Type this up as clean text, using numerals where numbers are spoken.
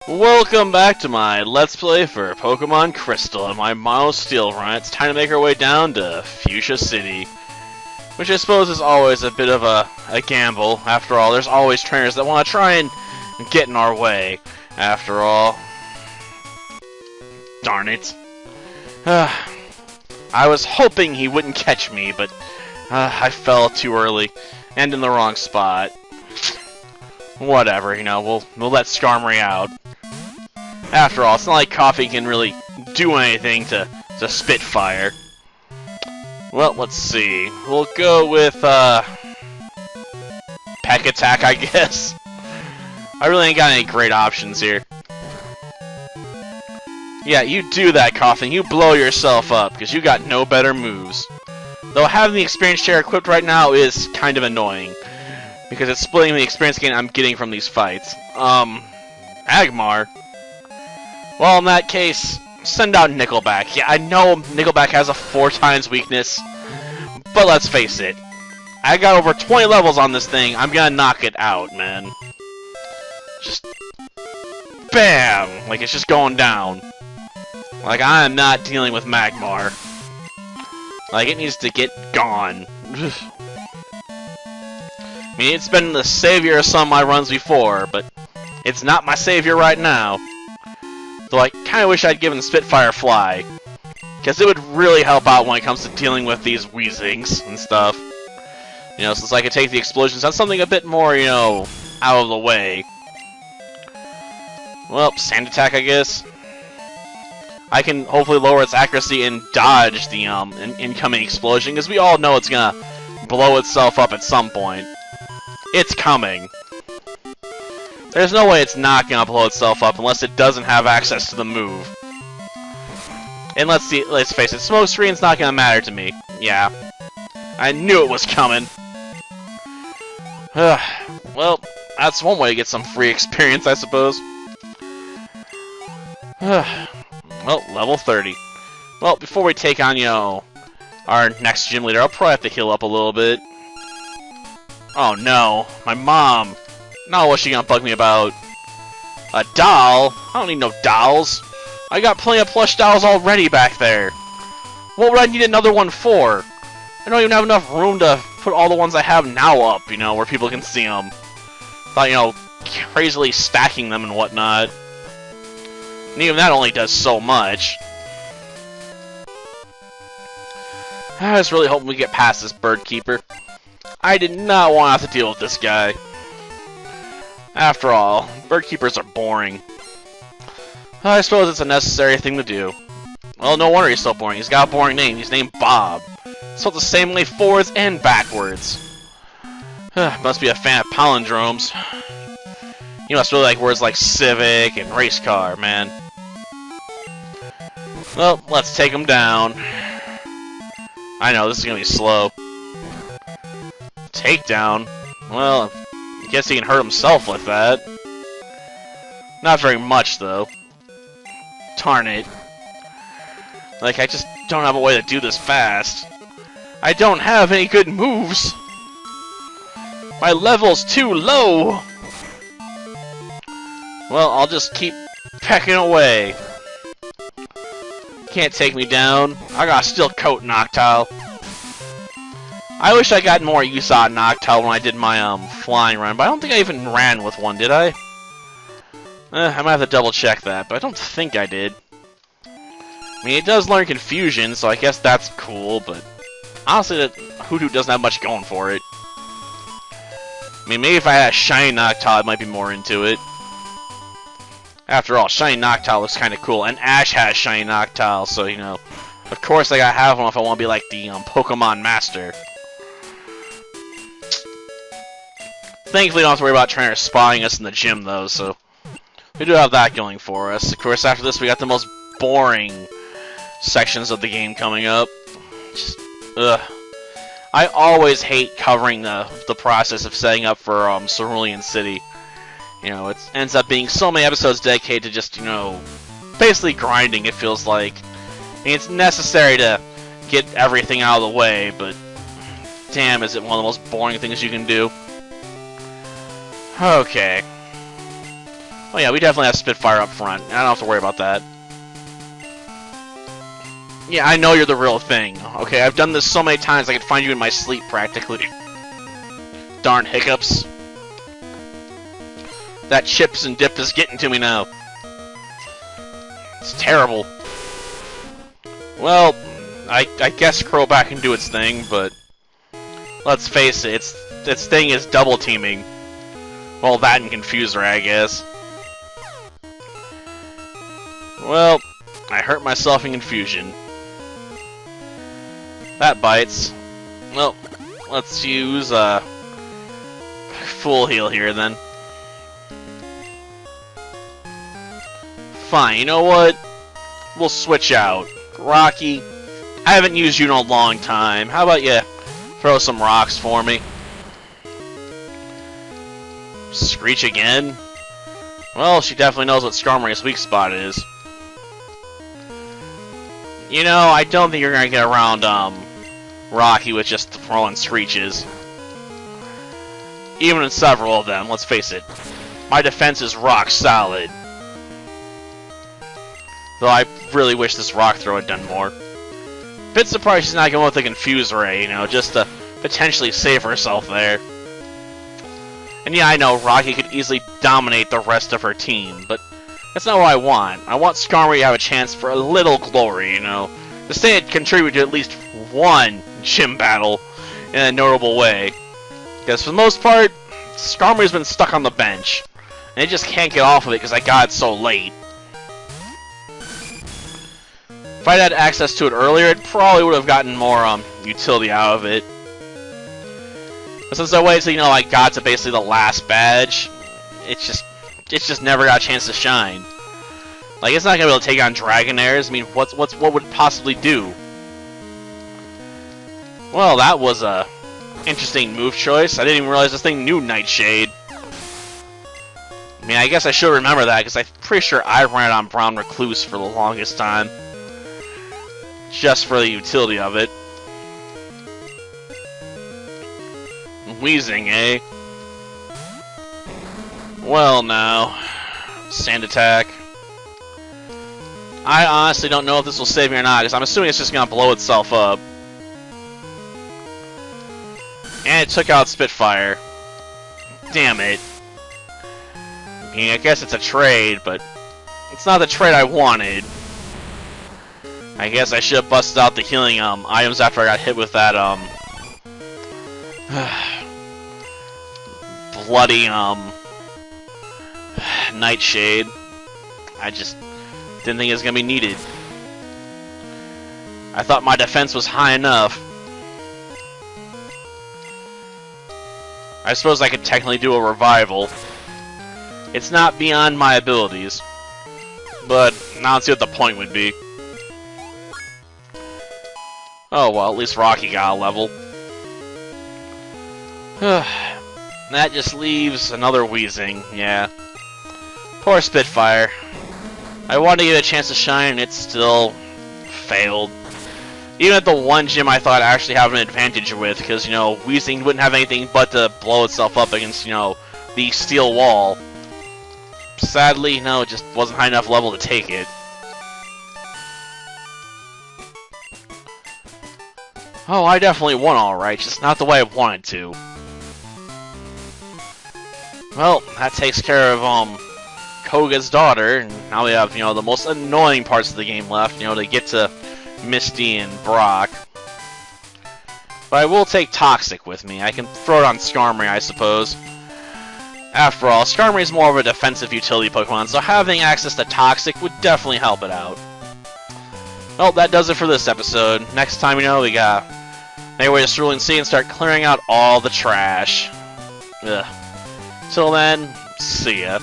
Welcome back to my Let's Play for Pokemon Crystal and my Mono Steel run. It's time to make our way down to Fuchsia City, which I suppose is always a bit of a gamble. After all, there's always trainers that want to try and get in our way. After all, darn it. I was hoping he wouldn't catch me, but I fell too early and in the wrong spot. Whatever, you know, we'll let Skarmory out. After all, it's not like Coffee can really do anything to Spitfire. Well, let's see. We'll go with Peck Attack, I guess. I really ain't got any great options here. Yeah, you do that, Coughing. You blow yourself up, because you got no better moves. Though having the experience share equipped right now is kind of annoying, because it's splitting the experience gain I'm getting from these fights. Agmar? Well, in that case, send out Nickelback. Yeah, I know Nickelback has a 4x weakness, but let's face it. I got over 20 levels on this thing. I'm gonna knock it out, man. Just BAM! Like, it's just going down. Like, I am not dealing with Magmar. Like, it needs to get gone. I mean, it's been the savior of some of my runs before, but it's not my savior right now. Though I kind of wish I'd given Spitfire Fly, because it would really help out when it comes to dealing with these Weezings and stuff. You know, since I could take the explosions on something a bit more, you know, out of the way. Well, Sand Attack, I guess. I can hopefully lower its accuracy and dodge the incoming explosion, because we all know it's gonna blow itself up at some point. It's coming. There's no way it's not gonna blow itself up unless it doesn't have access to the move. And let's face it, Smoke Screen's not gonna matter to me. Yeah. I knew it was coming. Well, that's one way to get some free experience, I suppose. Well, level 30. Well, before we take on, you know, our next gym leader, I'll probably have to heal up a little bit. Oh no, my mom. Now what's she gonna bug me about? A doll? I don't need no dolls. I got plenty of plush dolls already back there. What would I need another one for? I don't even have enough room to put all the ones I have now up, you know, where people can see them. Thought, you know, crazily stacking them and whatnot. And even that only does so much. I was really hoping we get past this bird keeper. I did not want to have to deal with this guy. After all, bird keepers are boring. I suppose it's a necessary thing to do. Well, no wonder he's so boring. He's got a boring name. He's named Bob. Spelled the same way forwards and backwards. Must be a fan of palindromes. You must really like words like civic and race car, man. Well, let's take him down. I know, this is gonna be slow. Takedown? Well, I guess he can hurt himself with that. Not very much, though. Darn it. Like, I just don't have a way to do this fast. I don't have any good moves. My level's too low. Well, I'll just keep pecking away. Can't take me down. I got a steel coat, Noctowl. I wish I got more use out of Noctowl when I did my flying run, but I don't think I even ran with one, did I? I might have to double check that, but I don't think I did. I mean, it does learn Confusion, so I guess that's cool, but honestly, that Hoodoo doesn't have much going for it. I mean, maybe if I had a shiny Noctowl, I might be more into it. After all, shiny Noctowl looks kind of cool, and Ash has shiny Noctowl, so, you know, of course I gotta have one if I want to be like the Pokemon Master. Thankfully, we don't have to worry about trainers spying us in the gym, though, so we do have that going for us. Of course, after this, we got the most boring sections of the game coming up. Just, ugh. I always hate covering the process of setting up for Cerulean City. You know, it ends up being so many episodes dedicated to just, you know, basically grinding, it feels like. I mean, it's necessary to get everything out of the way, but damn, is it one of the most boring things you can do. Okay. Oh yeah, we definitely have Spitfire up front. I don't have to worry about that. Yeah, I know you're the real thing. Okay, I've done this so many times I could find you in my sleep, practically. Darn hiccups. That chips and dip is getting to me now. It's terrible. Well, I guess Crowbat can do its thing, but let's face it, its thing is double teaming. Well, that and Confuser, I guess. Well, I hurt myself in Confusion. That bites. Well, let's use full heal here then. Fine, you know what? We'll switch out. Rocky, I haven't used you in a long time. How about you throw some rocks for me? Screech again? Well, she definitely knows what Skarmory's weak spot is. You know, I don't think you're gonna get around Rocky with just throwing Screeches. Even in several of them, let's face it. My defense is rock solid. Though I really wish this rock throw had done more. Bit surprised she's not going with the Confuse Ray, you know, just to potentially save herself there. And yeah, I know Rocky could easily dominate the rest of her team, but that's not what I want. I want Skarmory to have a chance for a little glory, you know. To say it contributed to at least one gym battle in a notable way. Because for the most part, Skarmory's been stuck on the bench. And it just can't get off of it because I got it so late. If I'd had access to it earlier, it probably would have gotten more utility out of it. But since I waited till, you know, I got to basically the last badge, it's just never got a chance to shine. Like, it's not gonna be able to take on Dragonairs. I mean, what would it possibly do? Well, that was a interesting move choice. I didn't even realize this thing knew Nightshade. I mean, I guess I should remember that, because I'm pretty sure I ran it on Brown Recluse for the longest time. Just for the utility of it. Wheezing, eh? Well, now. Sand Attack. I honestly don't know if this will save me or not, because I'm assuming it's just going to blow itself up. And it took out Spitfire. Damn it. I mean, I guess it's a trade, but it's not the trade I wanted. I guess I should have busted out the healing items after I got hit with that bloody Nightshade. I just didn't think it was gonna be needed. I thought my defense was high enough. I suppose I could technically do a revival. It's not beyond my abilities, but I don't see what the point would be. Oh well, at least Rocky got a level. That just leaves another Wheezing, yeah. Poor Spitfire. I wanted to give it a chance to shine, and it still failed. Even at the one gym I thought I actually have an advantage with, because, you know, Wheezing wouldn't have anything but to blow itself up against, you know, the steel wall. Sadly, no, it just wasn't high enough level to take it. Oh, I definitely won alright, just not the way I wanted to. Well, that takes care of, Koga's daughter, and now we have, you know, the most annoying parts of the game left, you know, to get to Misty and Brock. But I will take Toxic with me. I can throw it on Skarmory, I suppose. After all, Skarmory is more of a defensive utility Pokemon, so having access to Toxic would definitely help it out. Well, that does it for this episode. Next time, you know, we got make our way to Cerulean Sea and start clearing out all the trash. Ugh. Till then, see ya.